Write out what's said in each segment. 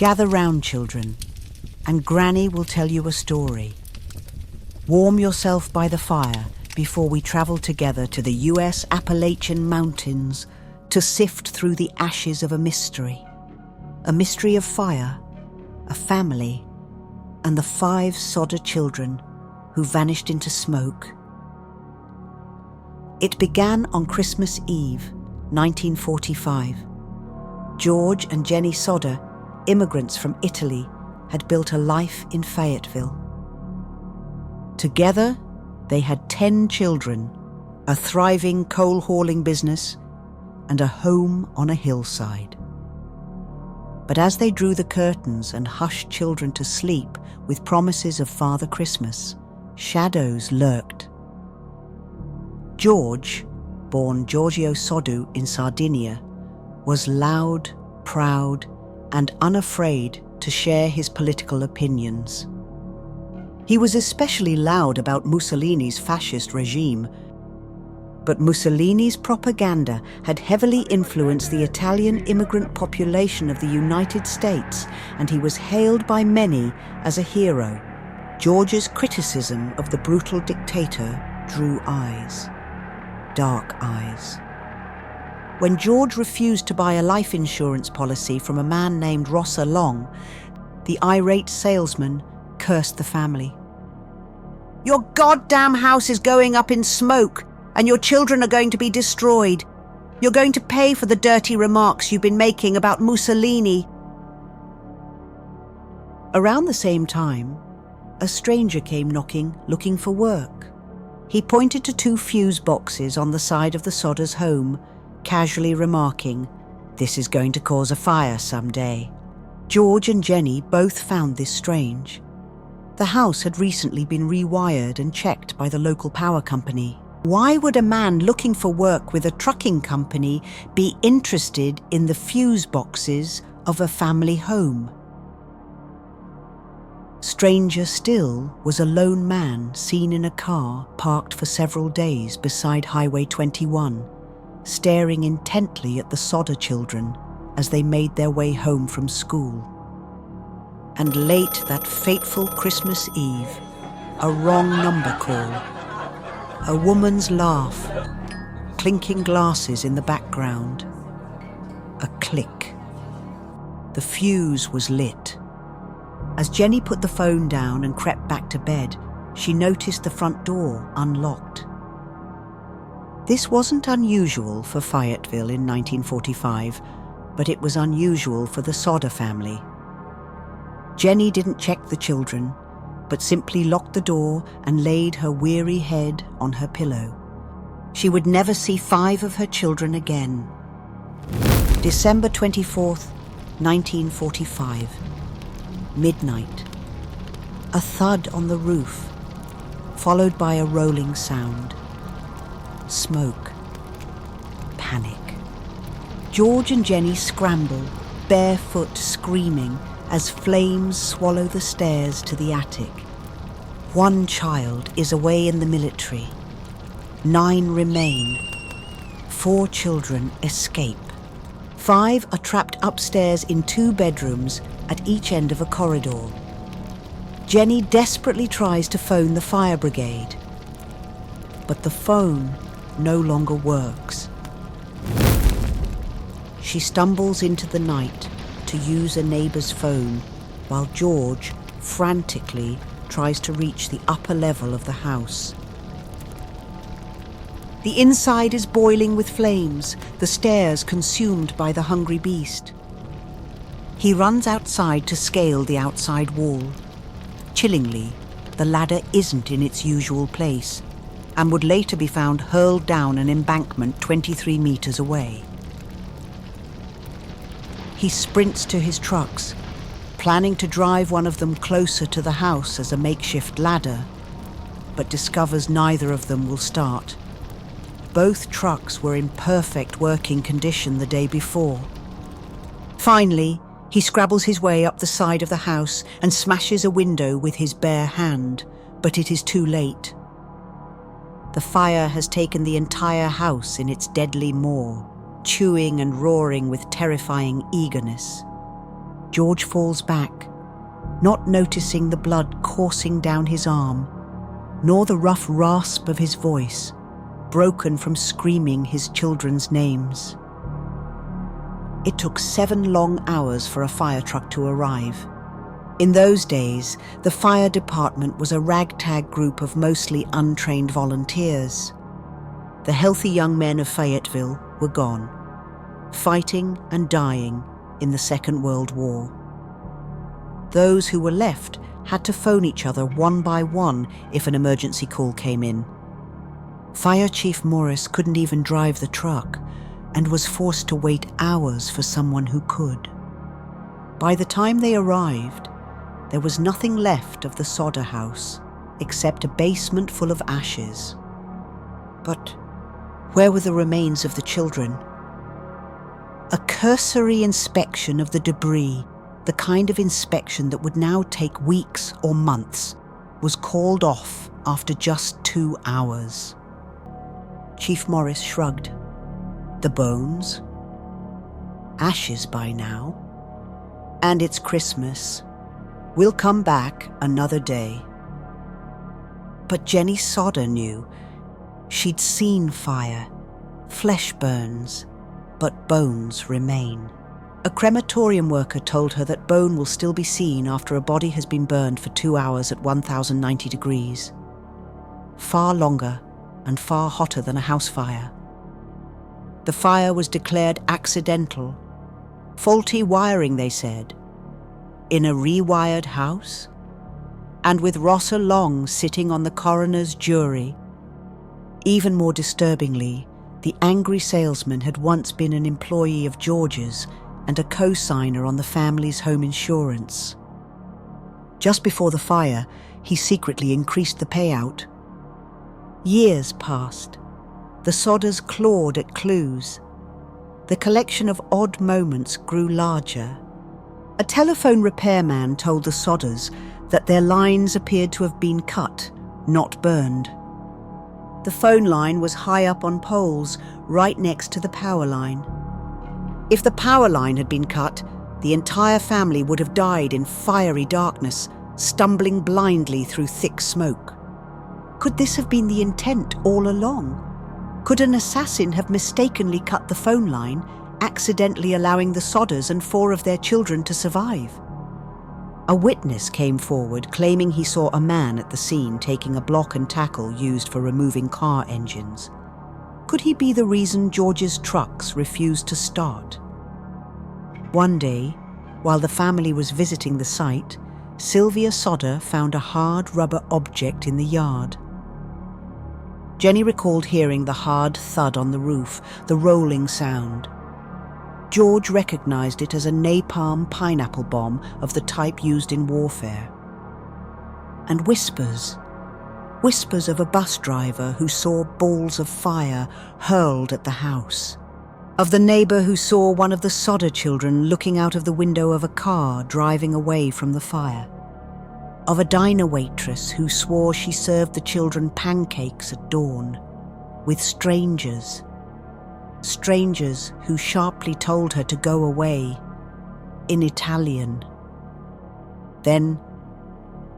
Gather round, children, and Granny will tell you a story. Warm yourself by the fire before we travel together to the US Appalachian Mountains to sift through the ashes of a mystery. A mystery of fire, a family, and the 5 Sodder children who vanished into smoke. It began on Christmas Eve, 1945. George and Jenny Sodder, immigrants from Italy, had built a life in Fayetteville. Together, they had 10 children, a thriving coal-hauling business, and a home on a hillside. But as they drew the curtains and hushed children to sleep with promises of Father Christmas, shadows lurked. George, born Giorgio Soddu in Sardinia, was loud, proud, and unafraid to share his political opinions. He was especially loud about Mussolini's fascist regime, but Mussolini's propaganda had heavily influenced the Italian immigrant population of the United States, and he was hailed by many as a hero. George's criticism of the brutal dictator drew eyes, dark eyes. When George refused to buy a life insurance policy from a man named Rosser Long, the irate salesman cursed the family. "Your goddamn house is going up in smoke, and your children are going to be destroyed. You're going to pay for the dirty remarks you've been making about Mussolini." Around the same time, a stranger came knocking, looking for work. He pointed to 2 fuse boxes on the side of the Sodders' home, casually remarking, "This is going to cause a fire someday." George and Jenny both found this strange. The house had recently been rewired and checked by the local power company. Why would a man looking for work with a trucking company be interested in the fuse boxes of a family home? Stranger still was a lone man seen in a car parked for several days beside Highway 21, staring intently at the Sodder children as they made their way home from school. And late that fateful Christmas Eve, a wrong number call, a woman's laugh, clinking glasses in the background, a click. The fuse was lit. As Jenny put the phone down and crept back to bed, she noticed the front door unlocked. This wasn't unusual for Fayetteville in 1945, but it was unusual for the Sodder family. Jenny didn't check the children, but simply locked the door and laid her weary head on her pillow. She would never see 5 of her children again. December 24th, 1945. Midnight. A thud on the roof, followed by a rolling sound. Smoke. Panic. George and Jenny scramble, barefoot, screaming, as flames swallow the stairs to the attic. 1 child is away in the military. 9 remain. 4 children escape. 5 are trapped upstairs in 2 bedrooms at each end of a corridor. Jenny desperately tries to phone the fire brigade, but the phone no longer works. She stumbles into the night to use a neighbor's phone, while George frantically tries to reach the upper level of the house. The inside is boiling with flames, the stairs consumed by the hungry beast. He runs outside to scale the outside wall. Chillingly, the ladder isn't in its usual place, and would later be found hurled down an embankment 23 meters away. He sprints to his trucks, planning to drive one of them closer to the house as a makeshift ladder, but discovers neither of them will start. Both trucks were in perfect working condition the day before. Finally, he scrabbles his way up the side of the house and smashes a window with his bare hand, but it is too late. The fire has taken the entire house in its deadly maw, chewing and roaring with terrifying eagerness. George falls back, not noticing the blood coursing down his arm, nor the rough rasp of his voice, broken from screaming his children's names. It took 7 long hours for a fire truck to arrive. In those days, the fire department was a ragtag group of mostly untrained volunteers. The healthy young men of Fayetteville were gone, fighting and dying in the Second World War. Those who were left had to phone each other one by one if an emergency call came in. Fire Chief Morris couldn't even drive the truck and was forced to wait hours for someone who could. By the time they arrived, there was nothing left of the Sodder house except a basement full of ashes. But where were the remains of the children? A cursory inspection of the debris, the kind of inspection that would now take weeks or months, was called off after just 2 hours. Chief Morris shrugged. The bones? Ashes by now. And it's Christmas. We'll come back another day. But Jenny Sodder knew. She'd seen fire. Flesh burns, but bones remain. A crematorium worker told her that bone will still be seen after a body has been burned for 2 hours at 1090 degrees. Far longer and far hotter than a house fire. The fire was declared accidental. Faulty wiring, they said. In a rewired house? And with Rosser Long sitting on the coroner's jury. Even more disturbingly, the angry salesman had once been an employee of George's and a co-signer on the family's home insurance. Just before the fire, he secretly increased the payout. Years passed. The Sodders clawed at clues. The collection of odd moments grew larger. A telephone repairman told the Sodders that their lines appeared to have been cut, not burned. The phone line was high up on poles, right next to the power line. If the power line had been cut, the entire family would have died in fiery darkness, stumbling blindly through thick smoke. Could this have been the intent all along? Could an assassin have mistakenly cut the phone line, accidentally allowing the Sodders and 4 of their children to survive? A witness came forward claiming he saw a man at the scene taking a block and tackle used for removing car engines. Could he be the reason George's trucks refused to start? One day, while the family was visiting the site, Sylvia Sodder found a hard rubber object in the yard. Jenny recalled hearing the hard thud on the roof, the rolling sound. George recognized it as a napalm pineapple bomb of the type used in warfare. And whispers of a bus driver who saw balls of fire hurled at the house. Of the neighbor who saw one of the Sodder children looking out of the window of a car driving away from the fire. Of a diner waitress who swore she served the children pancakes at dawn, with strangers who sharply told her to go away, in Italian. Then,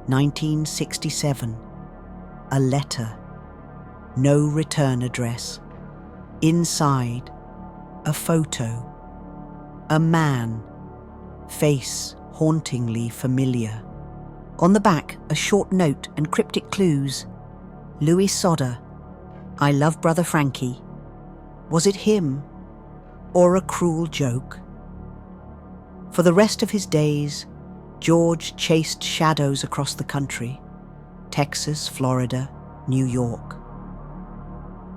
1967, a letter, no return address. Inside, a photo, a man, face hauntingly familiar. On the back, a short note and cryptic clues. Louis Sodder, I love Brother Frankie. Was it him, or a cruel joke? For the rest of his days, George chased shadows across the country, Texas, Florida, New York.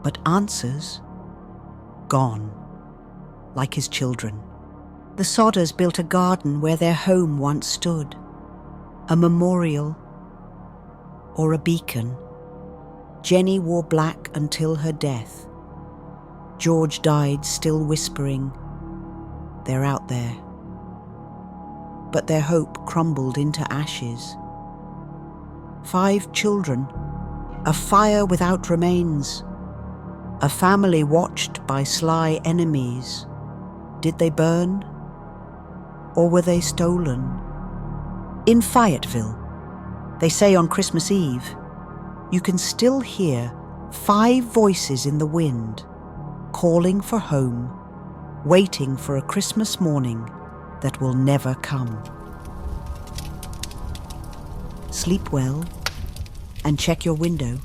But answers? Gone, like his children. The Sodders built a garden where their home once stood. A memorial or a beacon. Jenny wore black until her death. George died still whispering, they're out there. But their hope crumbled into ashes. 5 children, a fire without remains, a family watched by sly enemies. Did they burn? Or were they stolen? In Fayetteville, they say on Christmas Eve, you can still hear 5 voices in the wind, calling for home, waiting for a Christmas morning that will never come. Sleep well and check your window.